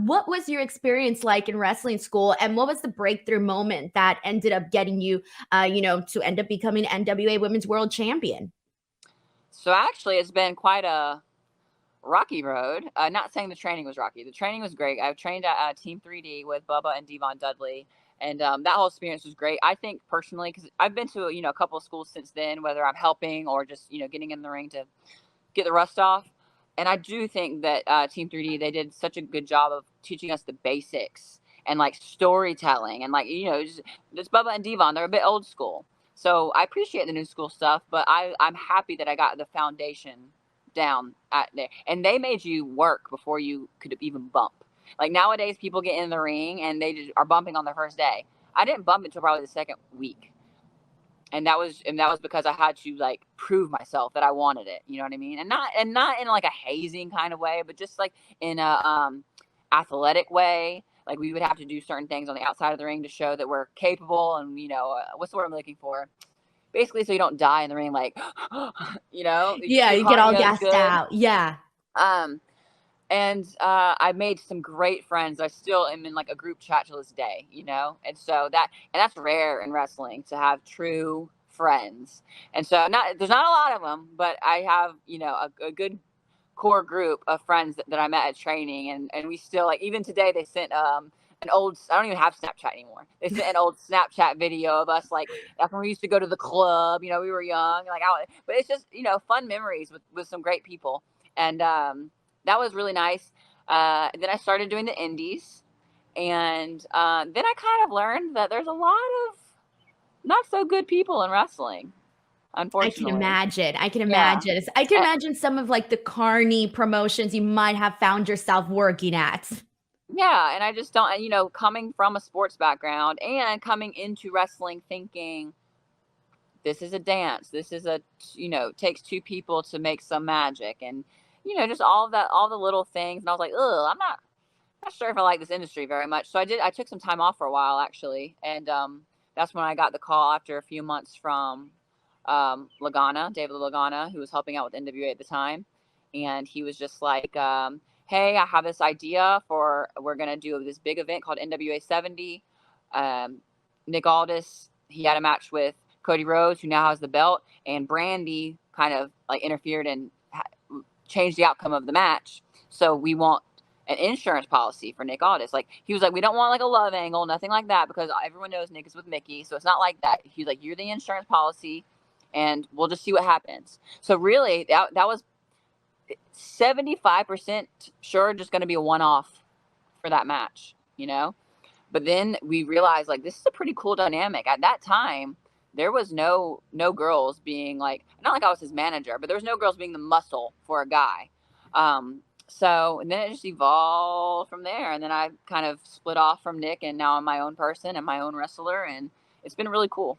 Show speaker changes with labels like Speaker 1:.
Speaker 1: what was your experience like in wrestling school, and what was the breakthrough moment that ended up getting you, to end up becoming NWA Women's World Champion?
Speaker 2: So actually, it's been quite a rocky road. Not saying the training was rocky. The training was great. I've trained at Team 3D with Bubba and Devon Dudley, and that whole experience was great. I think personally, because I've been to a couple of schools since then, whether I'm helping or just getting in the ring to get the rust off. And I do think that Team 3D, they did such a good job of teaching us the basics and like storytelling and like just Bubba and Devon. They're a bit old school, so I appreciate the new school stuff. But I'm happy that I got the foundation down at there, and they made you work before you could even bump. Like nowadays, people get in the ring and they just are bumping on their first day. I didn't bump until probably the second week, and that was because I had to like prove myself that I wanted it. You know what I mean? And not in like a hazing kind of way, but just like in a athletic way. Like we would have to do certain things on the outside of the ring to show that we're capable, and what's the word I'm looking for? Basically, so you don't die in the ring, like
Speaker 1: Yeah,
Speaker 2: your
Speaker 1: you get all
Speaker 2: cardio is
Speaker 1: gassed
Speaker 2: good.
Speaker 1: out. Yeah.
Speaker 2: And I made some great friends. I still am in like a group chat to this day, and so that's rare in wrestling to have true friends. And so there's not a lot of them, but I have a good core group of friends that I met at training, and we still, like, even today they sent an old, I don't even have Snapchat anymore. They sent an old Snapchat video of us, like when we used to go to the club, we were young, like out, but it's just fun memories with some great people. And that was really nice. Then I started doing the indies, and then I kind of learned that there's a lot of not so good people in wrestling,
Speaker 1: I can
Speaker 2: unfortunately.
Speaker 1: imagine. I can
Speaker 2: Yeah.
Speaker 1: imagine. I can imagine some of like the carny promotions you might have found yourself working at.
Speaker 2: Yeah, and I just don't, coming from a sports background and coming into wrestling thinking this is a dance, this is takes two people to make some magic, and just all of that, all the little things, and I was like, ugh, I'm not sure if I like this industry very much. So I took some time off for a while actually, and that's when I got the call after a few months from David Lagana, who was helping out with NWA at the time, and he was just like, hey, I have this idea we're gonna do this big event called NWA 70. Nick Aldis, he had a match with Cody Rhodes, who now has the belt, and Brandy kind of like interfered and changed the outcome of the match. So we want an insurance policy for Nick Aldis. Like, he was like, we don't want like a love angle, nothing like that, because everyone knows Nick is with Mickey, so it's not like that. He's like, you're the insurance policy, and we'll just see what happens. So really, that was 75% sure just going to be a one-off for that match, But then we realized, like, this is a pretty cool dynamic. At that time, there was no girls being like, not like I was his manager, but there was no girls being the muscle for a guy. So, and then it just evolved from there. And then I kind of split off from Nick, and now I'm my own person and my own wrestler, and it's been really cool.